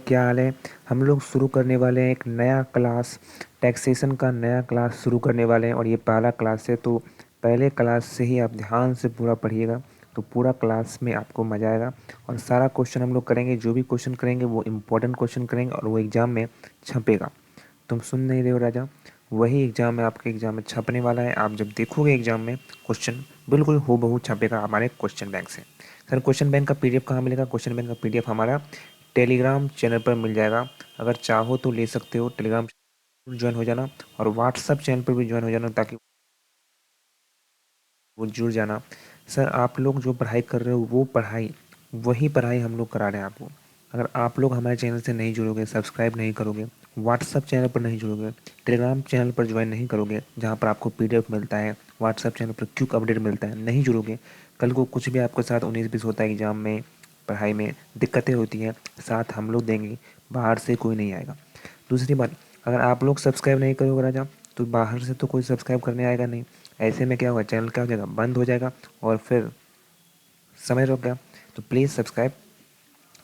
क्या हाल है। हम लोग शुरू करने वाले हैं एक नया क्लास, टैक्सेशन का नया क्लास शुरू करने वाले हैं और ये पहला क्लास है। तो पहले क्लास से ही आप ध्यान से पूरा पढ़िएगा, तो पूरा क्लास में आपको मज़ा आएगा। और सारा क्वेश्चन हम लोग करेंगे, जो भी क्वेश्चन करेंगे वो इम्पोर्टेंट क्वेश्चन करेंगे और वो एग्ज़ाम में छपेगा। तुम सुन नहीं रहे हो राजा, वही एग्ज़ाम में आपके एग्ज़ाम में छपने वाला है। आप जब देखोगे एग्ज़ाम में क्वेश्चन बिल्कुल हूबहू छपेगा हमारे क्वेश्चन बैंक से। सर क्वेश्चन बैंक का पीडीएफ कहाँ मिलेगा? क्वेश्चन बैंक का पीडीएफ हमारा टेलीग्राम चैनल पर मिल जाएगा। अगर चाहो तो ले सकते हो, टेलीग्राम ज्वाइन हो जाना और व्हाट्सअप चैनल पर भी ज्वाइन हो जाना ताकि वो जुड़ जाना। सर आप लोग जो पढ़ाई कर रहे हो वो पढ़ाई, वही पढ़ाई हम लोग करा रहे हैं आपको। अगर आप लोग हमारे चैनल से नहीं जुड़ोगे, सब्सक्राइब नहीं करोगे, व्हाट्सअप चैनल पर नहीं जुड़ोगे, टेलीग्राम चैनल पर ज्वाइन नहीं करोगे जहाँ पर आपको पीडीएफ मिलता है, व्हाट्सअप चैनल पर क्विक अपडेट मिलता है, नहीं जुड़ोगे, कल को कुछ भी आपके साथ 19-20 होता है एग्जाम में, पढ़ाई में दिक्कतें होती हैं, साथ हम लोग देंगे, बाहर से कोई नहीं आएगा। दूसरी बात, अगर आप लोग सब्सक्राइब नहीं करोगे राजा, तो बाहर से तो कोई सब्सक्राइब करने आएगा नहीं। ऐसे में क्या होगा, चैनल क्या हो जाएगा, बंद हो जाएगा और फिर समय रुक गया। तो प्लीज़ सब्सक्राइब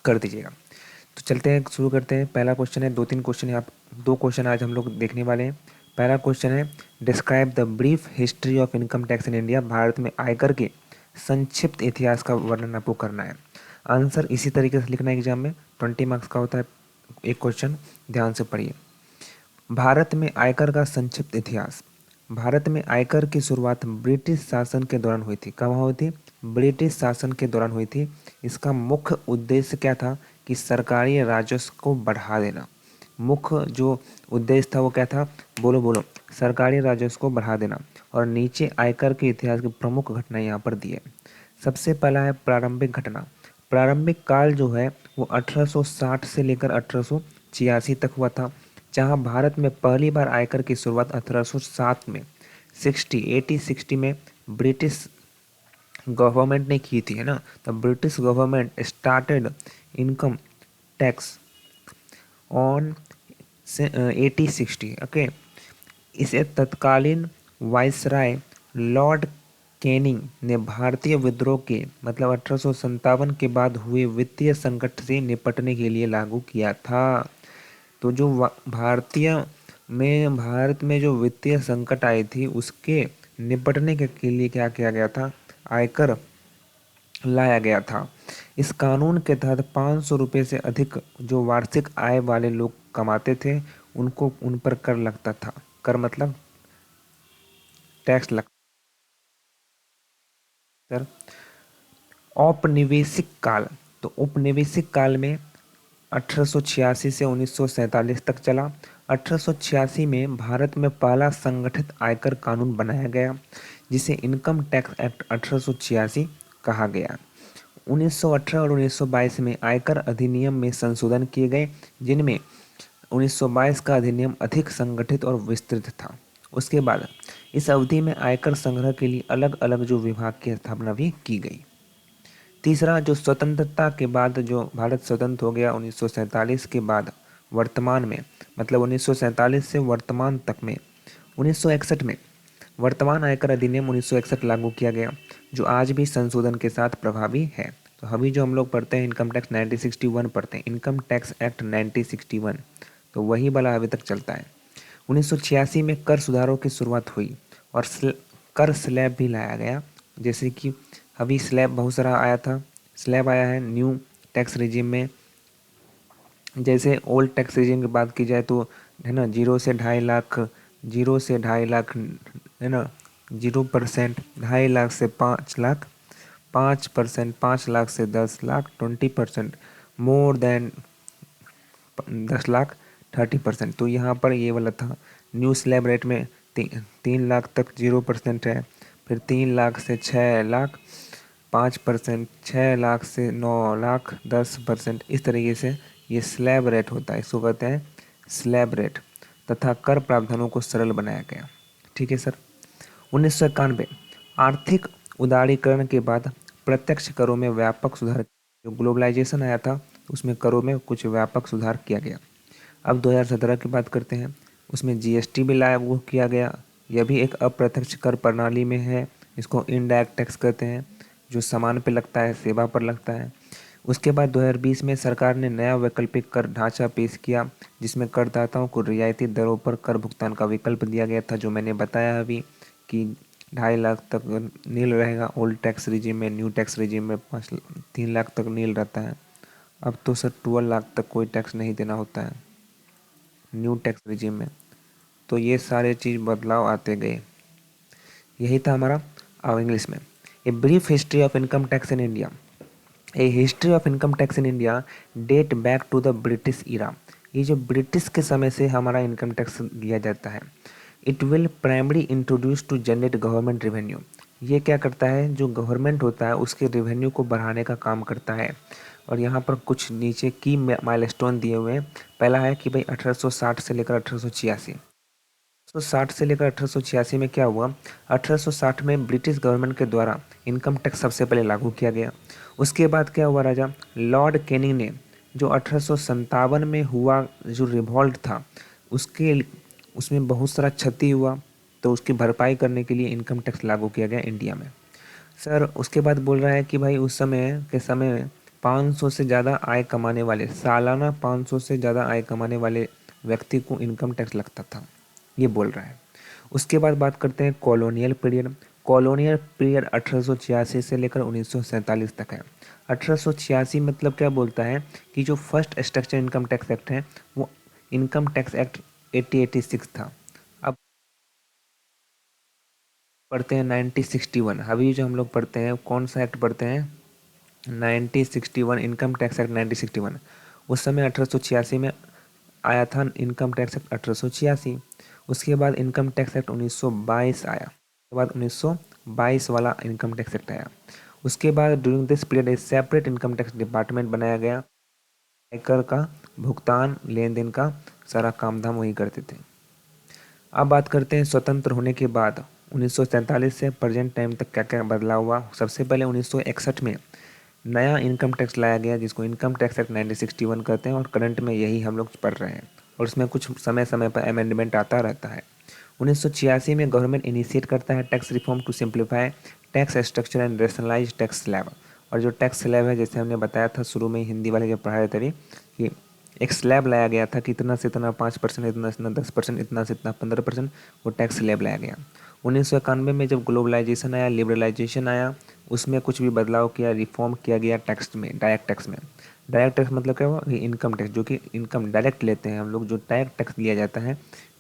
कर दीजिएगा। तो चलते हैं, शुरू करते हैं। पहला क्वेश्चन है, 2-3 क्वेश्चन है, आप 2 क्वेश्चन आज हम लोग देखने वाले हैं। पहला क्वेश्चन है, describe the brief history of income tax in India. Bharat में आयकर के संक्षिप्त इतिहास का वर्णन आपको करना है। आंसर इसी तरीके से लिखना है, एग्जाम में 20 मार्क्स का होता है एक क्वेश्चन, ध्यान से पढ़िए। भारत में आयकर का संक्षिप्त इतिहास। भारत में आयकर की शुरुआत ब्रिटिश शासन के दौरान हुई थी। कब हुई थी? ब्रिटिश शासन के दौरान हुई थी। इसका मुख्य उद्देश्य क्या था कि सरकारी राजस्व को बढ़ा देना। मुख्य जो उद्देश्य था वो क्या था? बोलो बोलो। सरकारी राजस्व को बढ़ा देना। और नीचे आयकर के इतिहास की प्रमुख घटना यहाँ पर दी है। सबसे पहला है प्रारंभिक घटना। प्रारंभिक काल जो है वो 1860 से लेकर 1886 तक हुआ था, जहां भारत में पहली बार आयकर की शुरुआत 1807 में 60 में ब्रिटिश गवर्नमेंट ने की थी, है ना। The British government started income tax on 1860। Okay, इसे तत्कालीन वाइसराय लॉर्ड कैनिंग ने भारतीय विद्रोह के मतलब 1857 के बाद हुए वित्तीय संकट से निपटने के लिए लागू किया था। तो जो भारत में जो वित्तीय संकट आई थी उसके निपटने के लिए क्या किया गया था? आयकर लाया गया था। इस कानून के तहत 500 रुपये से अधिक जो वार्षिक आय वाले लोग कमाते थे उनको उन पर कर लगता था। कर मतलब टैक्स लगता। सर औपनिवेशिक काल, तो औपनिवेशिक काल में 1886 से 1947 तक चला। 1886 में भारत में पहला संगठित आयकर कानून बनाया गया जिसे इनकम टैक्स एक्ट 1886 कहा गया। 1918 और 1922 में आयकर अधिनियम में संशोधन किए गए, जिनमें 1922 का अधिनियम अधिक संगठित और विस्तृत था। उसके बाद इस अवधि में आयकर संग्रह के लिए अलग अलग जो विभाग की स्थापना भी की गई। तीसरा, जो स्वतंत्रता के बाद जो भारत स्वतंत्र हो गया 1947 के बाद, वर्तमान में मतलब 1947 से वर्तमान तक में 1961 में वर्तमान आयकर अधिनियम 1961 लागू किया गया, जो आज भी संशोधन के साथ प्रभावी है। तो अभी जो हम लोग पढ़ते हैं इनकम टैक्स 1961 पढ़ते हैं, इनकम टैक्स एक्ट 1961, तो वही वाला अभी तक चलता है। 1986 में कर सुधारों की शुरुआत हुई और कर स्लैब भी लाया गया। जैसे कि अभी स्लैब बहुत सारा आया था, स्लैब आया है न्यू टैक्स रिजीम में। जैसे ओल्ड टैक्स रिजीम की बात की जाए तो है ना, 0 से 2.5 लाख, 0 से 2.5 लाख, है ना, 0%, 2.5 लाख से 5 लाख, 5%, 5 लाख से 10 लाख, 20%, मोर देन 10 लाख, 30%। तो यहाँ पर ये वाला था न्यू स्लैब रेट में 3 लाख तक 0% है, फिर 3 लाख से 6 लाख 5%, 6 लाख से 9 लाख 10%। इस तरीके से ये स्लैब रेट होता है, इसको कहते हैं स्लैब रेट। तथा कर प्रावधानों को सरल बनाया गया। ठीक है सर। 1991 आर्थिक उदारीकरण के बाद प्रत्यक्ष करों में व्यापक सुधार। जो ग्लोबलाइजेशन आया था उसमें करों में कुछ व्यापक सुधार किया गया। अब 2017 की बात करते हैं, उसमें जीएसटी भी लागू किया गया। यह भी एक अप्रत्यक्ष कर प्रणाली में है, इसको इनडायरेक्ट टैक्स कहते हैं, जो सामान पे लगता है, सेवा पर लगता है। उसके बाद 2020 में सरकार ने नया वैकल्पिक कर ढांचा पेश किया, जिसमें करदाताओं को रियायती दरों पर कर भुगतान का विकल्प दिया गया था, जो मैंने बताया अभी कि 2.5 लाख तक नील रहेगा ओल्ड टैक्स रिजीम में, न्यू टैक्स रिजीम में 3 लाख तक नील रहता है। अब तो सर 12 लाख तक कोई टैक्स नहीं देना होता है न्यू टैक्स रिजीम में। तो ये सारे चीज़ बदलाव आते गए। यही था हमारा अब इंग्लिश में a brief history of income tax in India. A history of income tax in India date back to the British era. ये जो ब्रिटिश के समय से हमारा इनकम टैक्स लिया जाता है। It will primary introduce to generate government revenue. ये क्या करता है, जो गवर्नमेंट होता है उसके रेवेन्यू को बढ़ाने का काम करता है। और यहाँ पर कुछ नीचे की माइलस्टोन दिए हुए हैं। पहला है कि भाई 1860 से लेकर 1886। 1860 से लेकर 1886 में क्या हुआ, 1860 में ब्रिटिश गवर्नमेंट के द्वारा इनकम टैक्स सबसे पहले लागू किया गया। उसके बाद क्या हुआ राजा, लॉर्ड कैनिंग ने जो 1857 में हुआ जो रिवॉल्ट था उसके उसमें बहुत सारा क्षति हुआ, तो उसकी भरपाई करने के लिए इनकम टैक्स लागू किया गया इंडिया में। सर उसके बाद बोल रहा है कि भाई उस समय के समय में 500 से ज़्यादा आय कमाने वाले, सालाना 500 से ज़्यादा आय कमाने वाले व्यक्ति को इनकम टैक्स लगता था, ये बोल रहा है। उसके बाद बात करते हैं कॉलोनियल पीरियड। कॉलोनियल पीरियड 1886 से लेकर 1947 तक है। 1886 मतलब क्या बोलता है कि जो first structure income tax act है वो इनकम टैक्स एक्ट 1886 था। अब पढ़ते हैं 1961। अभी जो हम लोग पढ़ते हैं कौन सा एक्ट पढ़ते हैं, 1961 इनकम टैक्स एक्ट 1961। उस समय 1886 में आया था इनकम टैक्स एक्ट 1886। उसके बाद इनकम टैक्स एक्ट 1922 आया। उसके बाद 1922 वाला इनकम टैक्स एक्ट आया। उसके बाद ड्यूरिंग दिस पीरियड एक सेपरेट इनकम टैक्स डिपार्टमेंट बनाया गया। आयकर का भुगतान, लेन देन का सारा काम धाम वही करते थे। अब बात करते हैं स्वतंत्र होने के बाद 1947 से प्रेजेंट टाइम तक क्या क्या बदलाव हुआ। सबसे पहले 1961 में नया इनकम टैक्स लाया गया, जिसको इनकम टैक्स एक्ट 1961 कहते हैं, और करंट में यही हम लोग पढ़ रहे हैं, और उसमें कुछ समय समय पर अमेंडमेंट आता रहता है। 1986 में गवर्नमेंट इनिशिएट करता है tax reform to simplify tax structure and rationalise tax slab. और जो टैक्स स्लैब है, जैसे हमने बताया था शुरू में हिंदी वाले जब पढ़ा रहे थे कि एक स्लैब लाया गया था कि इतना से इतना 5%, इतना से इतना 10%, इतना से इतना 15%, वो टैक्स स्लैब लाया गया। 1991 में जब ग्लोबलाइजेशन आया, लिबरलाइजेशन आया, उसमें कुछ भी बदलाव किया, रिफॉर्म किया गया टैक्स में, डायरेक्ट टैक्स में। डायरेक्ट टैक्स मतलब क्या हुआ कि इनकम टैक्स, जो कि इनकम डायरेक्ट लेते हैं हम लोग, जो डायरेक्ट टैक्स लिया जाता है,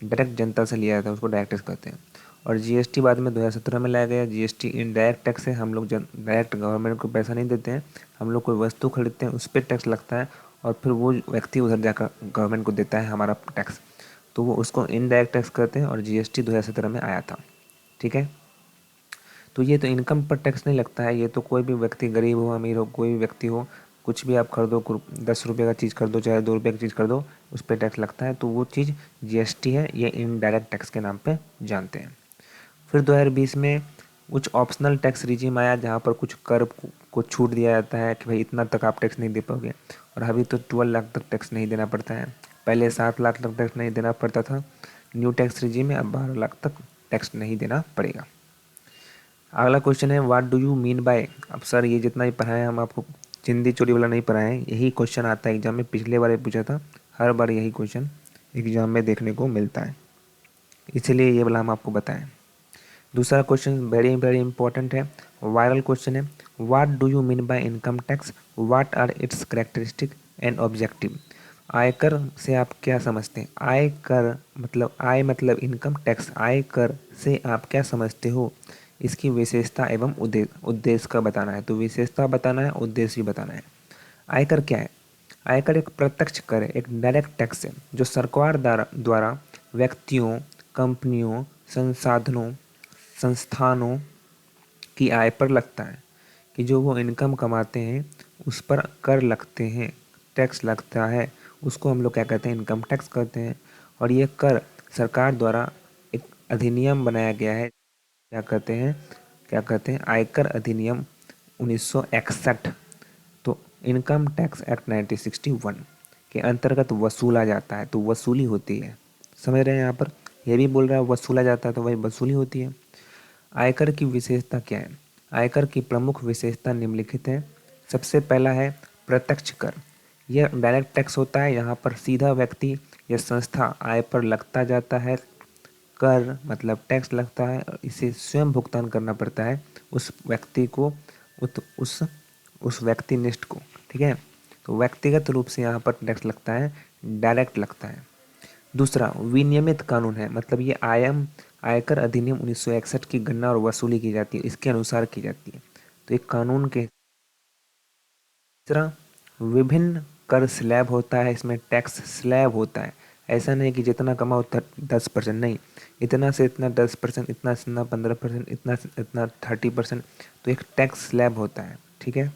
डायरेक्ट जनता से लिया जाता है, उसको डायरेक्ट टैक्स कहते हैं। और जीएसटी बाद में 2017 में लाया गया। जीएसटी इनडायरेक्ट टैक्स है, हम लोग डायरेक्ट गवर्नमेंट को पैसा नहीं देते हैं, हम लोग कोई वस्तु खरीदते हैं उस पर टैक्स लगता है, और फिर वो व्यक्ति उधर जाकर गवर्नमेंट को देता है हमारा टैक्स, तो वो उसको इनडायरेक्ट टैक्स कहते हैं। और जीएसटी 2017 में आया था, ठीक है। तो ये तो इनकम पर टैक्स नहीं लगता है, ये तो कोई भी व्यक्ति, गरीब हो अमीर हो, कोई भी व्यक्ति हो, कुछ भी आप खरीदो, 10 रुपये का चीज़ खरीदो चाहे 2 रुपये की चीज़ खरीदो, उस पर टैक्स लगता है, तो वो चीज़ जीएसटी है, ये इनडायरेक्ट टैक्स के नाम पे जानते हैं। फिर 2020 में कुछ ऑप्शनल टैक्स रिजीम आया, जहाँ पर कुछ कर को छूट दिया जाता है कि भाई इतना तक आप टैक्स नहीं दे पाओगे। और अभी तो 12 लाख तक टैक्स नहीं देना पड़ता है, पहले 7 लाख तक टैक्स नहीं देना पड़ता था न्यू टैक्स रिजीम में, अब 12 लाख तक टैक्स नहीं देना पड़ेगा। अगला क्वेश्चन है what do you mean bye. अब सर ये जितना भी पढ़ाए हम आपको चिंदी चोरी वाला नहीं पढ़ाए हैं, यही क्वेश्चन आता है एग्जाम में, पिछले बार पूछा था, हर बार यही क्वेश्चन एग्जाम में देखने को मिलता है, इसलिए ये वाला हम आपको बताएं। दूसरा क्वेश्चन वेरी वेरी इंपॉर्टेंट है, वायरल क्वेश्चन है, what do you mean by income tax, what are its characteristic and objective. आयकर से आप क्या समझते हैं, आयकर मतलब आय मतलब इनकम टैक्स, आयकर से आप क्या समझते हो, इसकी विशेषता एवं उद्देश्य का बताना है। तो विशेषता बताना है, उद्देश्य भी बताना है। आयकर क्या है, आयकर एक प्रत्यक्ष कर है, एक डायरेक्ट टैक्स है, जो सरकार द्वारा व्यक्तियों, कंपनियों, संसाधनों, संस्थानों की आय पर लगता है, कि जो वो इनकम कमाते हैं उस पर कर लगते हैं, टैक्स लगता है, उसको हम लोग क्या कहते हैं, इनकम टैक्स कहते हैं। और ये कर सरकार द्वारा एक अधिनियम बनाया गया है, क्या कहते हैं आयकर अधिनियम 1961। तो इनकम टैक्स एक्ट 1961 के अंतर्गत वसूला जाता है, तो वसूली होती है, समझ रहे हैं। यहाँ पर यह भी बोल रहा है वसूला जाता है, तो वही वसूली होती है। आयकर की विशेषता क्या है, आयकर की प्रमुख विशेषता निम्नलिखित है। सबसे पहला है प्रत्यक्ष कर, यह डायरेक्ट टैक्स होता है। यहाँ पर सीधा व्यक्ति या संस्था आय पर लगता जाता है। कर मतलब टैक्स लगता है और इसे स्वयं भुगतान करना पड़ता है उस व्यक्ति को, उस व्यक्तिनिष्ठ को। ठीक है, तो व्यक्तिगत रूप से यहाँ पर टैक्स लगता है, डायरेक्ट लगता है। दूसरा विनियमित कानून है, मतलब ये आयकर अधिनियम 1961 की गणना और वसूली की जाती है, इसके अनुसार की जाती है, तो एक कानून के। तीसरा विभिन्न कर स्लैब होता है, इसमें टैक्स स्लैब होता है। ऐसा नहीं कि जितना कमाओ 10%, नहीं, इतना से इतना 10%, इतना से इतना 15%, इतना से इतना 30%, तो एक टैक्स स्लैब होता है। ठीक है।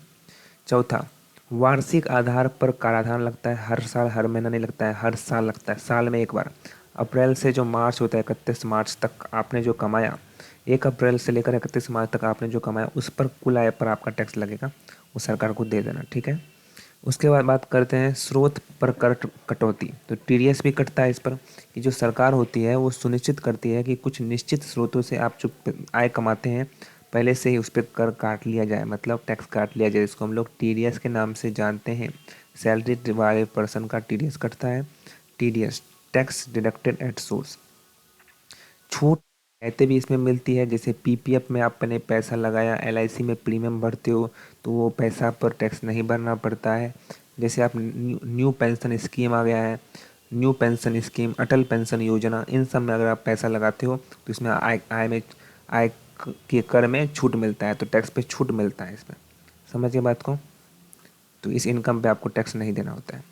चौथा वार्षिक आधार पर कराधान लगता है, हर साल हर महीना नहीं लगता है, हर साल लगता है, साल में एक बार। अप्रैल से जो मार्च होता है 31 मार्च तक आपने जो कमाया, 1 अप्रैल से लेकर 31 मार्च तक आपने जो कमाया उस पर कुल आय पर आपका टैक्स लगेगा, वो सरकार को दे देना। ठीक है। उसके बाद बात करते हैं स्रोत पर कर कटौती, तो टीडीएस भी कटता है इस पर, कि जो सरकार होती है वो सुनिश्चित करती है कि कुछ निश्चित स्रोतों से आप जो आय कमाते हैं पहले से ही उस पर कर काट लिया जाए, मतलब टैक्स काट लिया जाए, इसको हम लोग टीडीएस के नाम से जानते हैं। सैलरी वाले पर्सन का टीडीएस कटता है, TDS tax deducted at source. छूट रहते भी इसमें मिलती है, जैसे पीपीएफ में आपने पैसा लगाया, एलआईसी में प्रीमियम भरते हो तो वो पैसा पर टैक्स नहीं भरना पड़ता है। जैसे आप न्यू पेंशन स्कीम आ गया है, न्यू पेंशन स्कीम, अटल पेंशन योजना, इन सब में अगर आप पैसा लगाते हो तो इसमें आय के कर में छूट मिलता है, तो टैक्स पे छूट मिलता है इसमें। समझिए बात को। तो इस इनकम पे आपको टैक्स नहीं देना होता है।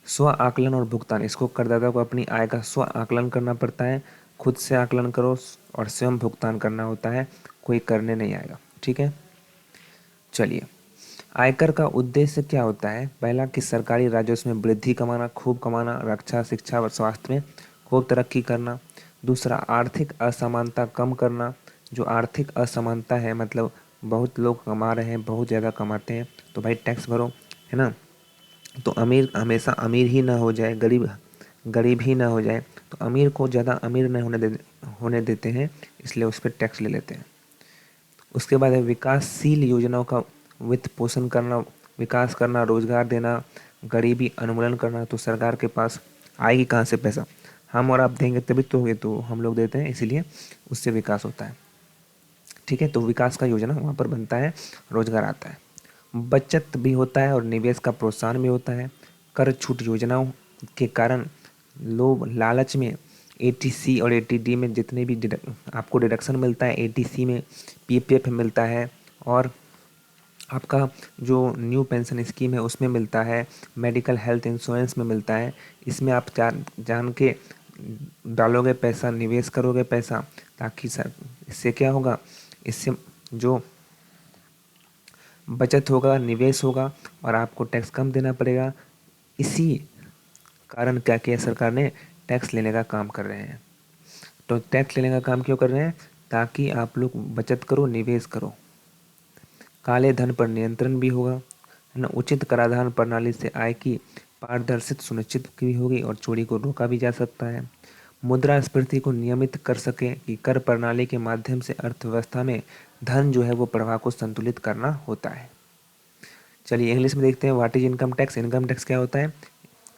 स्व आकलन और भुगतान, इसको करदाता को अपनी आय का स्व आकलन करना पड़ता है, खुद से आकलन करो और स्वयं भुगतान करना होता है, कोई करने नहीं आएगा। ठीक है। चलिए, आयकर का उद्देश्य क्या होता है? पहला कि सरकारी राजस्व में वृद्धि कमाना, खूब कमाना, रक्षा, शिक्षा और स्वास्थ्य में खूब तरक्की करना। दूसरा आर्थिक असमानता कम करना, जो आर्थिक असमानता है, मतलब बहुत लोग कमा रहे हैं, बहुत ज़्यादा कमाते हैं, तो भाई टैक्स भरो, है ना। तो अमीर हमेशा अमीर ही ना हो जाए, गरीब गरीब ही ना हो जाए, तो अमीर को ज़्यादा अमीर नहीं होने देते हैं, इसलिए उस पर टैक्स ले लेते हैं। उसके बाद है विकासशील योजनाओं का वित्त पोषण करना, विकास करना, रोजगार देना, गरीबी उन्मूलन करना। तो सरकार के पास आएगी कहाँ से पैसा? हम और आप देंगे तभी तो होगे, तो हम लोग देते हैं, इसीलिए उससे विकास होता है। ठीक है, तो विकास का योजना वहाँ पर बनता है, रोजगार आता है, बचत भी होता है और निवेश का प्रोत्साहन भी होता है। कर छूट योजनाओं के कारण लोग लालच में एटीसी और एटीडी में जितने भी आपको डिडक्शन मिलता है, एटीसी में पीपीएफ मिलता है, और आपका जो न्यू पेंशन स्कीम है उसमें मिलता है, मेडिकल हेल्थ इंश्योरेंस में मिलता है, इसमें आप जान के डालोगे पैसा, निवेश करोगे पैसा, ताकि सर इससे क्या होगा, इससे जो बचत होगा, निवेश होगा और आपको टैक्स कम देना पड़ेगा। इसी कारण क्या किया सरकार ने, टैक्स लेने का काम कर रहे हैं। तो टैक्स लेने का काम क्यों कर रहे हैं? ताकि आप लोग बचत करो, निवेश करो। काले धन पर नियंत्रण भी होगा, है ना। उचित कराधान प्रणाली से आय की पारदर्शिता सुनिश्चित की होगी और चोरी को रोका भी जा सकता है। मुद्रास्फीति को नियमित कर सके कि कर प्रणाली के माध्यम से अर्थव्यवस्था में धन जो है वो प्रवाह को संतुलित करना होता है। चलिए इंग्लिश में देखते हैं, what is income tax. Income tax क्या होता है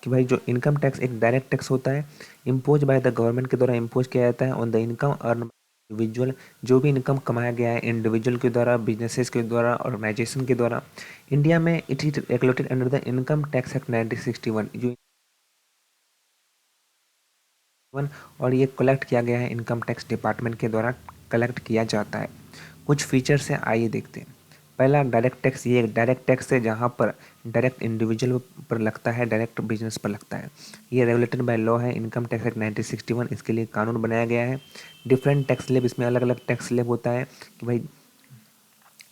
कि भाई जो इनकम टैक्स एक डायरेक्ट टैक्स होता है, इम्पोज बाय द गवर्नमेंट के द्वारा इम्पोज किया जाता है on the income earn individual, जो भी इनकम कमाया गया है इंडिविजुअल के द्वारा, बिजनेसेस के द्वारा, ऑर्गेनाइजेशन के द्वारा। इंडिया में it is regulated under the income tax act 1961, जो और ये कलेक्ट किया गया है इनकम टैक्स डिपार्टमेंट के द्वारा कलेक्ट किया जाता है। कुछ फीचर्स हैं, आइए देखते हैं। पहला डायरेक्ट टैक्स, ये एक डायरेक्ट टैक्स है जहाँ पर डायरेक्ट इंडिविजुअल पर लगता है, डायरेक्ट बिजनेस पर लगता है। ये रेगुलेटेड बाय लॉ है, इनकम टैक्स एक्ट 1961, इसके लिए कानून बनाया गया है। डिफरेंट टैक्स स्लैब, इसमें अलग अलग टैक्स स्लैब होता है कि भाई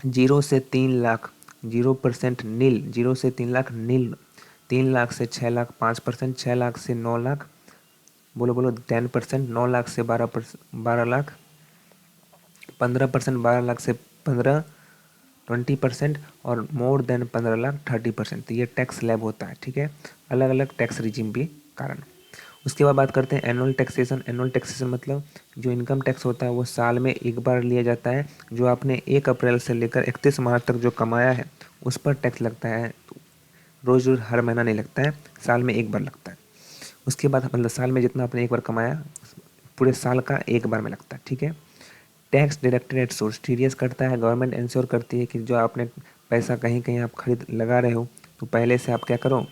0 से 3 लाख 0% नील, 0 से 3 लाख नील, 3 लाख से 6 लाख 5%, 6 लाख से 9 लाख, बोलो बोलो 10%, 9 लाख से 12 लाख 15%, 12 लाख से 20%, और मोर देन 15 लाख 30%। तो ये टैक्स स्लैब होता है। ठीक है, अलग अलग टैक्स रिजिम भी कारण। उसके बाद बात करते हैं एनुअल टैक्सेशन। एनुअल टैक्सेशन मतलब जो इनकम टैक्स होता है वो साल में एक बार लिया जाता है, जो आपने 1 अप्रैल से लेकर 31 मार्च तक जो कमाया है उस पर टैक्स लगता है। रोज़ रोज़ हर महीना नहीं लगता है, साल में एक बार लगता है। उसके बाद मतलब साल में जितना आपने एक बार कमाया पूरे साल का एक बार में लगता है, ठीक है। Tax deducted at source, TDS कटता है, गवर्नमेंट इंश्योर करती है कि जो आपने पैसा कहीं कहीं आप खरीद लगा रहे हो तो पहले से आप क्या करो,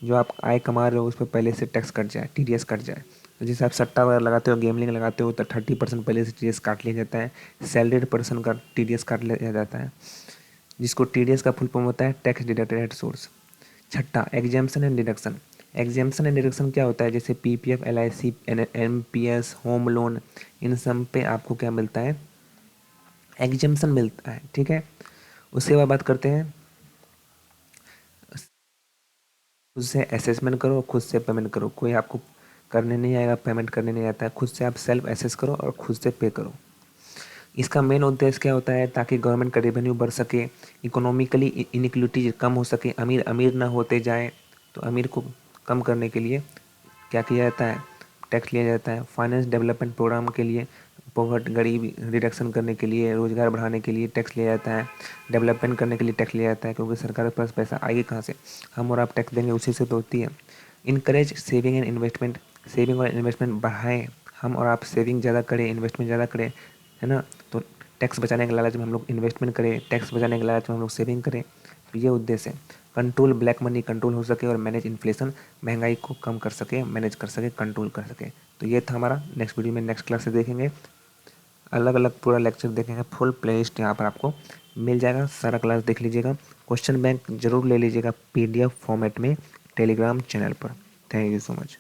जो आप आय कमा रहे हो उस पर पहले से टैक्स कट जाए, टीडीएस कट जाए। तो जैसे आप सट्टा वगैरह लगाते हो, गेमलिंग लगाते हो तो 30% पहले से टीडीएस काट लिया जाता है। सैलरीड पर्सन का टीडीएस काट लिया जाता है, जिसको टीडीएस का फुल फॉर्म होता है टैक्स डिडक्टेड एट सोर्स। छठा, exemption and deduction. Exemption and deduction क्या होता है, जैसे PPF, LIC, MPS, home loan, इन सब पे आपको क्या मिलता है, एग्जाम्पशन मिलता है, ठीक है। उसके बाद बात करते हैं, खुद से असेसमेंट करो, खुद से पेमेंट करो, कोई आपको करने नहीं आएगा, पेमेंट करने नहीं आता है, खुद से आप सेल्फ असेस करो और खुद से पे करो। इसका मेन उद्देश्य क्या होता है, ताकि गवर्नमेंट का रेवेन्यू बढ़ सके, इकोनॉमिकली इनिक्वलिटी कम हो सके, अमीर अमीर ना होते जाए, तो अमीर को कम करने के लिए क्या किया जाता है, टैक्स लिया जाता है। फाइनेंस डेवलपमेंट प्रोग्राम के लिए, पॉवर्टी गरीबी रिडक्शन करने के लिए, रोज़गार बढ़ाने के लिए टैक्स लिया जाता है। डेवलपमेंट करने के लिए टैक्स लिया जाता है, क्योंकि सरकार के पास पैसा आएगी कहाँ से, हम और आप टैक्स देंगे, उसी से तो होती है। Encourage saving and investment, saving और इन्वेस्टमेंट बढ़ाएं, हम और आप सेविंग ज़्यादा करें, इन्वेस्टमेंट ज़्यादा करें, है ना। तो टैक्स बचाने के लालच में हम लोग इन्वेस्टमेंट करें, टैक्स बचाने के लालच में हम लोग सेविंग करें, तो ये उद्देश्य है। कंट्रोल ब्लैक मनी, कंट्रोल हो सके, और मैनेज इन्फ्लेशन, महंगाई को कम कर सके, मैनेज कर सके, कंट्रोल कर सके। तो ये था हमारा। नेक्स्ट वीडियो में नेक्स्ट क्लास से देखेंगे, अलग अलग पूरा लेक्चर देखेंगे, फुल प्ले लिस्ट यहाँ पर आपको मिल जाएगा, सारा क्लास देख लीजिएगा। क्वेश्चन बैंक जरूर ले लीजिएगा PDF फॉर्मेट में टेलीग्राम चैनल पर। Thank you so much.